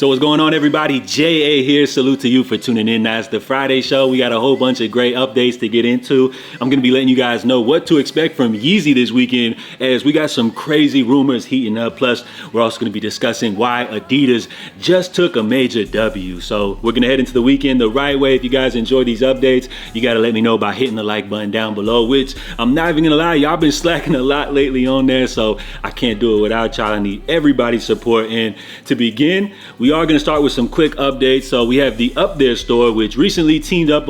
So what's going on, everybody? JA here. Salute to you for tuning in. That's the Friday show. We got a whole bunch of great updates to get into. I'm going to be letting you guys know what to expect from YEEZY this weekend, as we got some crazy rumors heating up. Plus, we're also going to be discussing why Adidas just took a major W. So we're going to head into the weekend the right way. If you guys enjoy these updates, you got to let me know by hitting the like button down below, which I'm not even going to lie, y'all been slacking a lot lately on there, so I can't do it without y'all. I need everybody's support. And to begin, we are going to start with some quick updates. So we have the Up There store, which recently teamed up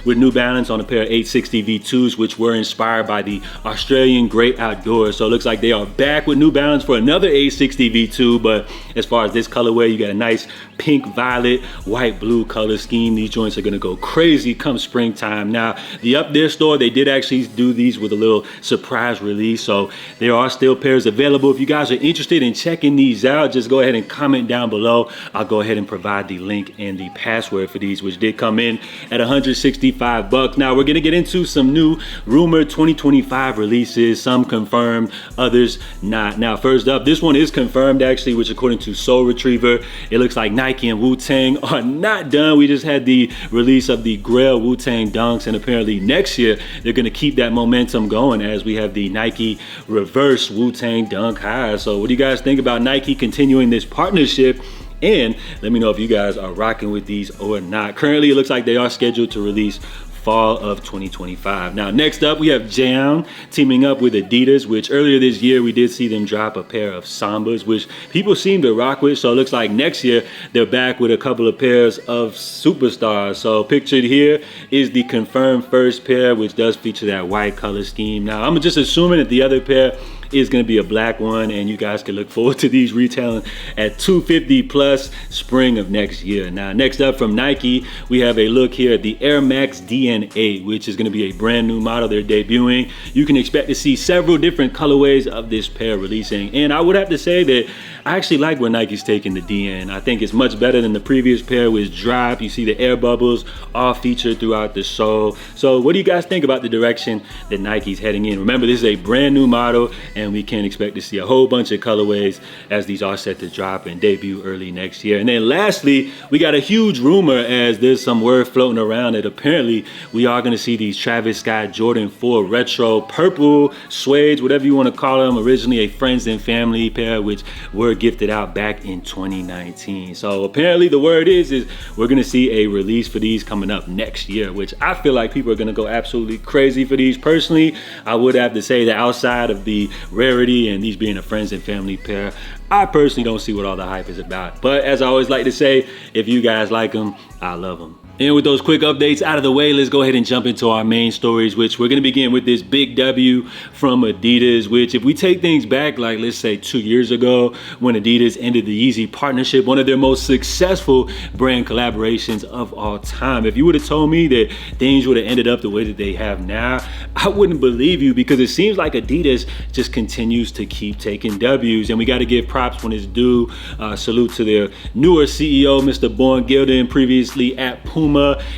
with New Balance on a pair of 860 V2s, which were inspired by the Australian Great Outdoors. So it looks like they are back with New Balance for another 860 V2, but as far as this colorway, you got a nice pink, violet, white, blue color scheme. These joints are going to go crazy come springtime. Now, the Up There store, they did actually do these with a little surprise release, so there are still pairs available. If you guys are interested in checking these out, just go ahead and comment down below. I'll go ahead and provide the link and the password for these, which did come in at 165 bucks. Now we're gonna get into some new rumored 2025 releases, some confirmed, others not. Now first up, this one is confirmed actually, which according to Soul Retriever, it looks like Nike and Wu-Tang are not done. We just had the release of the Grail Wu-Tang Dunks, and apparently next year they're gonna keep that momentum going as we have the Nike Reverse Wu-Tang Dunk High. So what do you guys think about Nike continuing this partnership? And let me know if you guys are rocking with these or not. Currently, it looks like they are scheduled to release fall of 2025. Now, next up, we have Jaehyun teaming up with Adidas, which earlier this year, we did see them drop a pair of Sambas, which people seem to rock with. So it looks like next year, they're back with a couple of pairs of Superstars. So pictured here is the confirmed first pair, which does feature that white color scheme. Now, I'm just assuming that the other pair is going to be a black one, and you guys can look forward to these retailing at $250 plus spring of next year. Now, next up from Nike, we have a look here at the Air Max DN8, which is going to be a brand new model they're debuting. You can expect to see several different colorways of this pair releasing, and I would have to say that I actually like where Nike's taking the DN. I think it's much better than the previous pair with drop. You see the air bubbles all featured throughout the sole. So what do you guys think about the direction that Nike's heading in? Remember, this is a brand new model, and we can expect to see a whole bunch of colorways as these are set to drop and debut early next year. And then lastly, we got a huge rumor, as there's some word floating around that apparently we are going to see these Travis Scott Jordan 4 retro purple suede, whatever you want to call them, originally a friends and family pair, which were gifted out back in 2019. So apparently the word is we're going to see a release for these coming up next year, which I feel like people are going to go absolutely crazy for these. Personally, I would have to say that outside of the rarity and these being a friends and family pair, I personally don't see what all the hype is about. But as I always like to say, if you guys like them, I love them. And with those quick updates out of the way, let's go ahead and jump into our main stories, which we're going to begin with this big W from Adidas, which if we take things back, like let's say 2 years ago when Adidas ended the YEEZY partnership, one of their most successful brand collaborations of all time. If you would have told me that things would have ended up the way that they have now, I wouldn't believe you, because it seems like Adidas just continues to keep taking W's, and we got to give props when it's due. Salute to their newer CEO, Mr. Born Gilden, previously at Puma.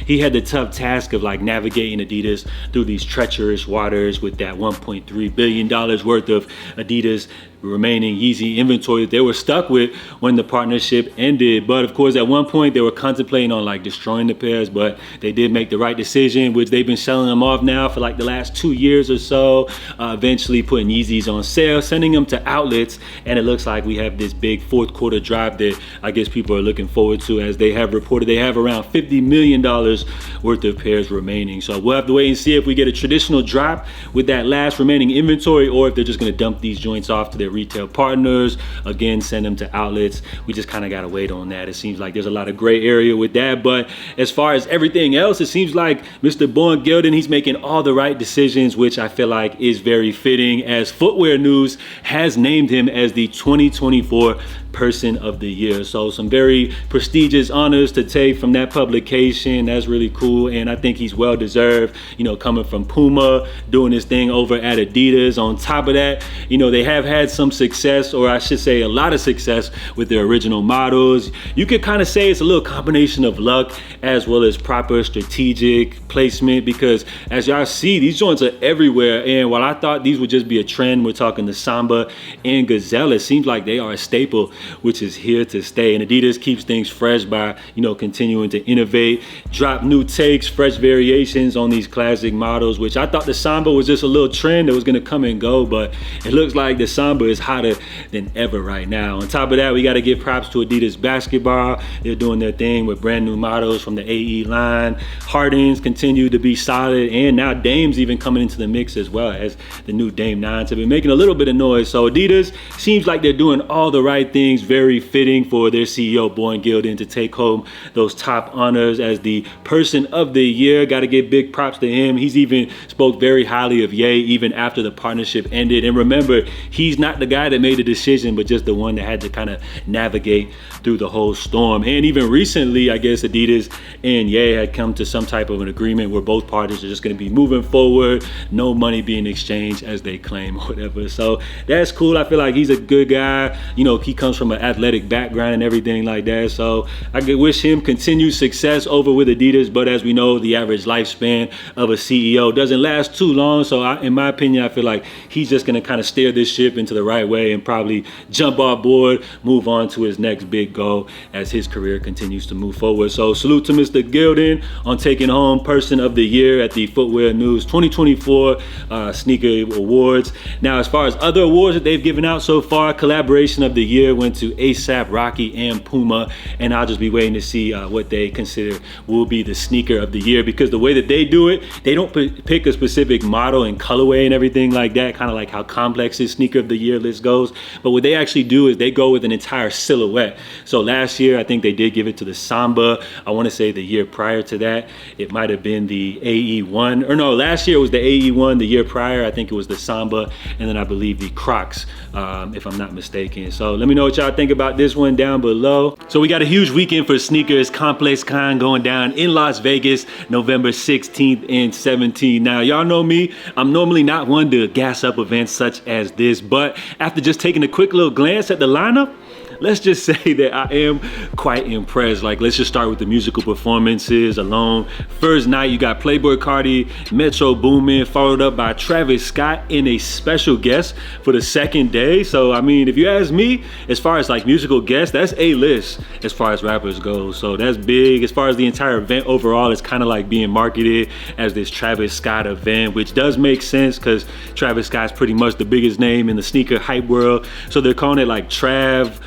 He had the tough task of like navigating Adidas through these treacherous waters with that $1.3 billion worth of Adidas remaining YEEZY inventory that they were stuck with when the partnership ended. But of course, at one point they were contemplating on like destroying the pairs, but they did make the right decision, which they've been selling them off now for like the last 2 years or so, eventually putting YEEZYs on sale, sending them to outlets, and it looks like we have this big fourth quarter drop that I guess people are looking forward to, as they have reported they have around $50 million worth of pairs remaining. So we'll have to wait and see if we get a traditional drop with that last remaining inventory, or if they're just going to dump these joints off to their retail partners, again send them to outlets. We just kind of got to wait on that. It seems like there's a lot of gray area with that, but as far as everything else, it seems like Mr. Born Gilden, he's making all the right decisions, which I feel like is very fitting, as Footwear News has named him as the 2024 Person of the Year. So some very prestigious honors to take from that publication. That's really cool, and I think he's well deserved, you know, coming from Puma, doing his thing over at Adidas. On top of that, you know, they have had some success, or I should say a lot of success with their original models. You could kind of say it's a little combination of luck as well as proper strategic placement, because as y'all see, these joints are everywhere, and while I thought these would just be a trend, we're talking the Samba and Gazelle, it seems like they are a staple which is here to stay. And Adidas keeps things fresh by, continuing to innovate, drop new takes, fresh variations on these classic models, which I thought the Samba was just a little trend that was gonna come and go, but it looks like the Samba is hotter than ever right now. On top of that, we gotta give props to Adidas basketball. They're doing their thing with brand new models from the AE line. Hardens continue to be solid, and now Dame's even coming into the mix as well, as the new Dame 9s have been making a little bit of noise. So Adidas seems like they're doing all the right things, very fitting for their CEO, Boyne Gilden, to take home those top honors as the person of the year. Got to give big props to him. He's even spoke very highly of Ye even after the partnership ended. And remember, he's not the guy that made the decision, but just the one that had to kind of navigate through the whole storm. And even recently, I guess Adidas and Ye had come to some type of an agreement where both parties are just going to be moving forward, no money being exchanged as they claim or whatever. So that's cool. I feel like he's a good guy. He comes from an athletic background and everything like that. So I could wish him continued success over with Adidas. But as we know, the average lifespan of a CEO doesn't last too long. So in my opinion, I feel like he's just going to kind of steer this ship into the right way and probably jump off board, move on to his next big goal as his career continues to move forward. So salute to Mr. Gilden on taking home Person of the Year at the Footwear News 2024 Sneaker Awards. Now, as far as other awards that they've given out so far, Collaboration of the Year went to ASAP Rocky and Puma, and I'll just be waiting to see what they consider will be the Sneaker of the Year, because the way that they do it, they don't pick a specific model and colorway and everything like that, kind of like how Complex's Sneaker of the Year list goes. But what they actually do is they go with an entire silhouette. So last year, I think they did give it to the Samba. I want to say the year prior to that, it might have been the AE1, or no, last year it was the AE1. The year prior, I think it was the Samba, and then I believe the Crocs, if I'm not mistaken. So let me know what y'all think about this one down below. So we got a huge weekend for sneakers. ComplexCon going down in Las Vegas, November 16th and 17th. Now, y'all know me, I'm normally not one to gas up events such as this, but after just taking a quick little glance at the lineup, let's just say that I am quite impressed. Like, let's just start with the musical performances alone. First night, you got Playboi Carti, Metro Boomin, followed up by Travis Scott and a special guest for the second day. So, I mean, if you ask me, as far as like musical guests, that's A-list as far as rappers go. So that's big. As far as the entire event overall, it's kind of like being marketed as this Travis Scott event, which does make sense because Travis Scott's pretty much the biggest name in the sneaker hype world. So they're calling it like Trav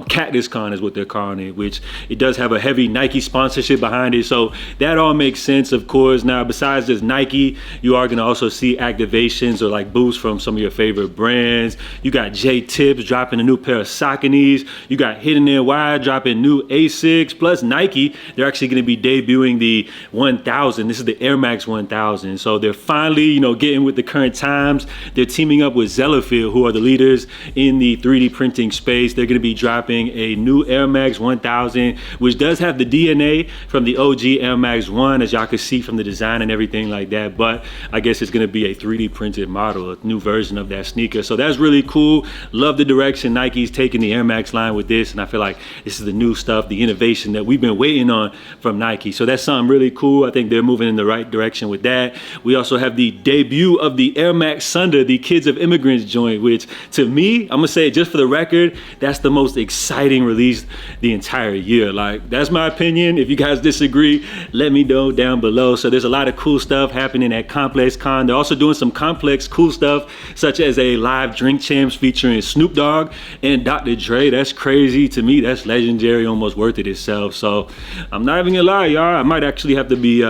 Cactus Con is what they're calling it, which it does have a heavy Nike sponsorship behind it. So that all makes sense, of course. Now, besides just Nike, you are gonna also see activations or like boosts from some of your favorite brands. You got J Tips dropping a new pair of Sauconys. You got Hidden NY dropping new Asics. Plus Nike, they're actually gonna be debuting the 1000. This is the Air Max 1000. So they're finally, getting with the current times. They're teaming up with Zellafield, who are the leaders in the 3D printing space. They're gonna be dropping a new Air Max 1000, which does have the DNA from the OG Air Max 1, as y'all can see from the design and everything like that. But I guess it's gonna be a 3D printed model, a new version of that sneaker. So that's really cool. Love the direction Nike's taking the Air Max line with this, and I feel like this is the new stuff, the innovation that we've been waiting on from Nike. So that's something really cool. I think they're moving in the right direction with that. We also have the debut of the Air Max Sunder, the Kids of Immigrants joint, which to me, I'm gonna say it just for the record, that's the most exciting release the entire year. Like, that's my opinion. If you guys disagree, let me know down below. So there's a lot of cool stuff happening at ComplexCon. They're also doing some complex cool stuff, such as a live drink champs featuring Snoop Dogg and Dr. Dre. That's crazy. To me, that's legendary, almost worth it itself. So I'm not even gonna lie, y'all, I might actually have to be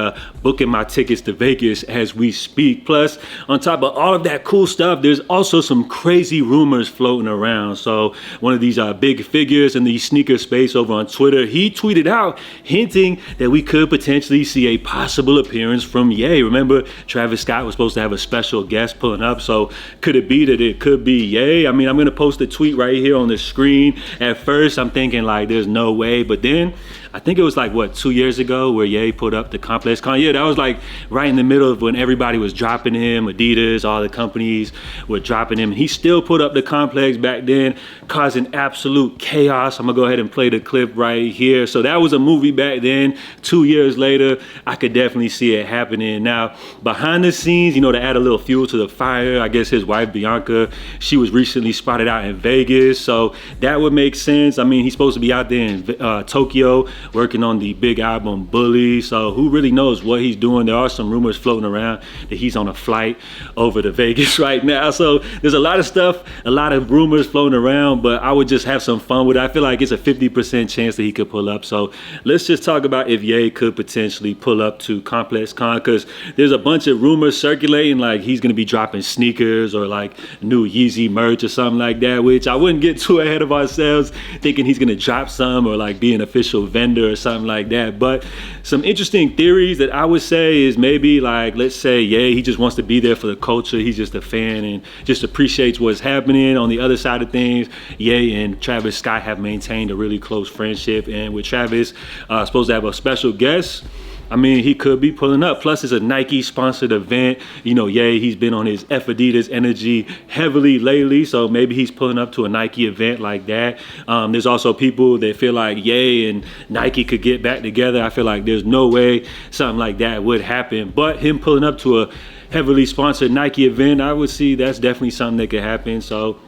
booking my tickets to Vegas as we speak. Plus, on top of all of that cool stuff, there's also some crazy rumors floating around. So one of these big figures in the sneaker space over on Twitter, he tweeted out hinting that we could potentially see a possible appearance from Ye. Remember, Travis Scott was supposed to have a special guest pulling up. So could it be that it could be Ye? I mean, I'm gonna post a tweet right here on the screen. At first, I'm thinking like there's no way, but then I think it was like, what, 2 years ago where Ye put up the ComplexCon. Yeah, that was like right in the middle of when everybody was dropping him, Adidas, all the companies were dropping him. He still put up the Complex back then, causing absolute chaos. I'm gonna go ahead and play the clip right here. So that was a movie back then. 2 years later, I could definitely see it happening. Now, behind the scenes, you know, to add a little fuel to the fire, I guess his wife, Bianca, she was recently spotted out in Vegas. So that would make sense. I mean, he's supposed to be out there in Tokyo working on the big album Bully. So who really knows what he's doing? There are some rumors floating around that he's on a flight over to Vegas right now. So there's a lot of stuff, a lot of rumors floating around, but I would just have some fun with it. I feel like it's a 50% chance that he could pull up. So let's just talk about if Ye could potentially pull up to ComplexCon, because there's a bunch of rumors circulating like he's gonna be dropping sneakers or like new YEEZY merch or something like that, which I wouldn't get too ahead of ourselves thinking he's gonna drop some or like be an official vendor or something like that. But some interesting theories that I would say is maybe like, let's say, Ye, he just wants to be there for the culture. He's just a fan and just appreciates what's happening. On the other side of things, Ye and Travis Scott have maintained a really close friendship, and with Travis supposed to have a special guest, I mean, he could be pulling up. Plus, it's a Nike sponsored event. You know, Ye, he's been on his Adidas energy heavily lately, so maybe he's pulling up to a Nike event like that. There's also people that feel like Ye and Nike could get back together. I feel like there's no way something like that would happen, but him pulling up to a heavily sponsored Nike event, I would see that's definitely something that could happen. So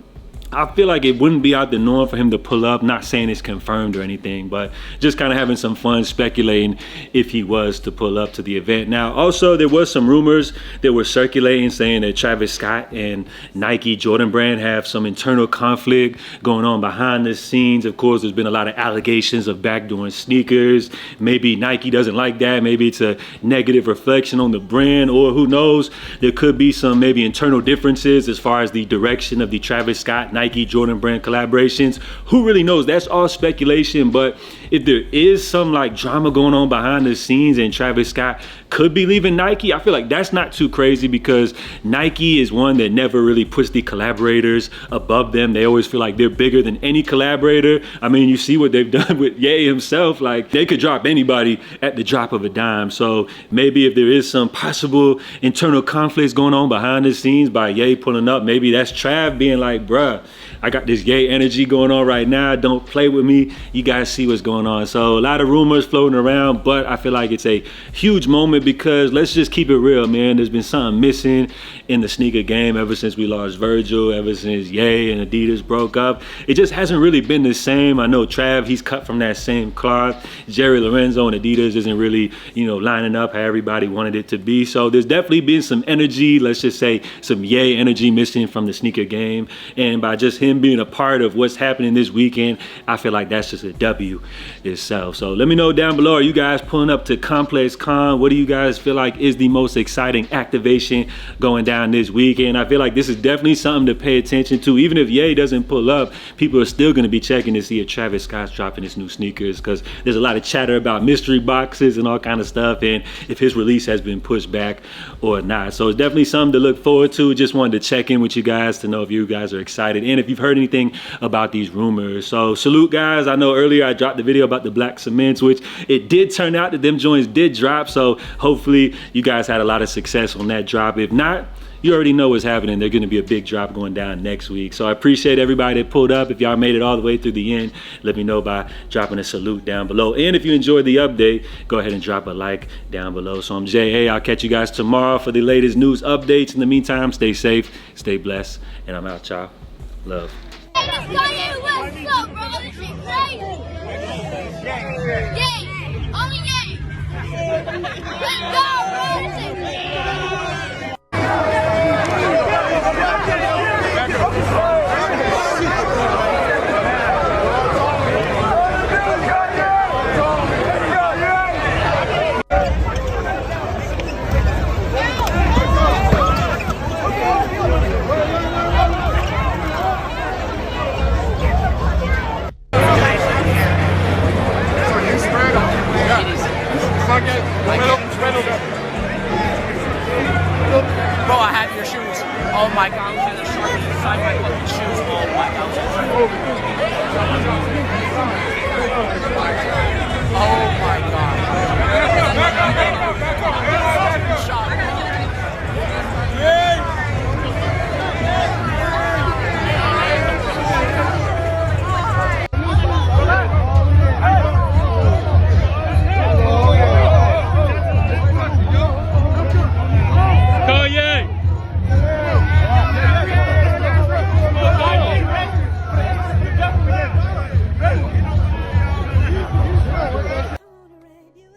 I feel like it wouldn't be out the norm for him to pull up. Not saying it's confirmed or anything, but just kind of having some fun speculating if he was to pull up to the event. Now, also, there was some rumors that were circulating saying that Travis Scott and Nike Jordan Brand have some internal conflict going on behind the scenes. Of course, there's been a lot of allegations of backdooring sneakers. Maybe Nike doesn't like that. Maybe it's a negative reflection on the brand, or who knows? There could be some maybe internal differences as far as the direction of the Travis Scott Nike Jordan Brand collaborations. Who really knows? That's all speculation. But if there is some like drama going on behind the scenes and Travis Scott could be leaving Nike, I feel like that's not too crazy, because Nike is one that never really puts the collaborators above them. They always feel like they're bigger than any collaborator. I mean, you see what they've done with Ye himself. Like, they could drop anybody at the drop of a dime. So maybe if there is some possible internal conflicts going on behind the scenes by Ye pulling up, maybe that's Trav being like, bruh, I got this Ye energy going on right now. Don't play with me. You guys see what's going on. So a lot of rumors floating around, but I feel like it's a huge moment, because let's just keep it real, man. There's been something missing in the sneaker game ever since we lost Virgil, ever since Ye and Adidas broke up. It just hasn't really been the same. I know Trav, he's cut from that same cloth. Jerry Lorenzo and Adidas isn't really, you know, lining up how everybody wanted it to be. So there's definitely been some energy, let's just say some Ye energy missing from the sneaker game. And by just him being a part of what's happening this weekend, I feel like that's just a W itself. So let me know down below, are you guys pulling up to ComplexCon? What do you guys feel like is the most exciting activation going down this weekend? I feel like this is definitely something to pay attention to. Even if Ye doesn't pull up, people are still going to be checking to see if Travis Scott's dropping his new sneakers, because there's a lot of chatter about mystery boxes and all kind of stuff, and if his release has been pushed back or not. So it's definitely something to look forward to. Just wanted to check in with you guys to know if you guys are excited and if you've heard anything about these rumors. So salute, guys. I know earlier I dropped the video about the black cements, which it did turn out that them joints did drop. So hopefully you guys had a lot of success on that drop. If not, you already know what's happening. There's gonna be a big drop going down next week. So I appreciate everybody that pulled up. If y'all made it all the way through the end, let me know by dropping a salute down below. And if you enjoyed the update, go ahead and drop a like down below. So I'm J.A. I'll catch you guys tomorrow for the latest news updates. In the meantime, stay safe, stay blessed, and I'm out, y'all. Love. Kanye West, what's up, bro? This shit crazy. Yay! Only yay! Let's go, bro! This shit crazy. Fuck it.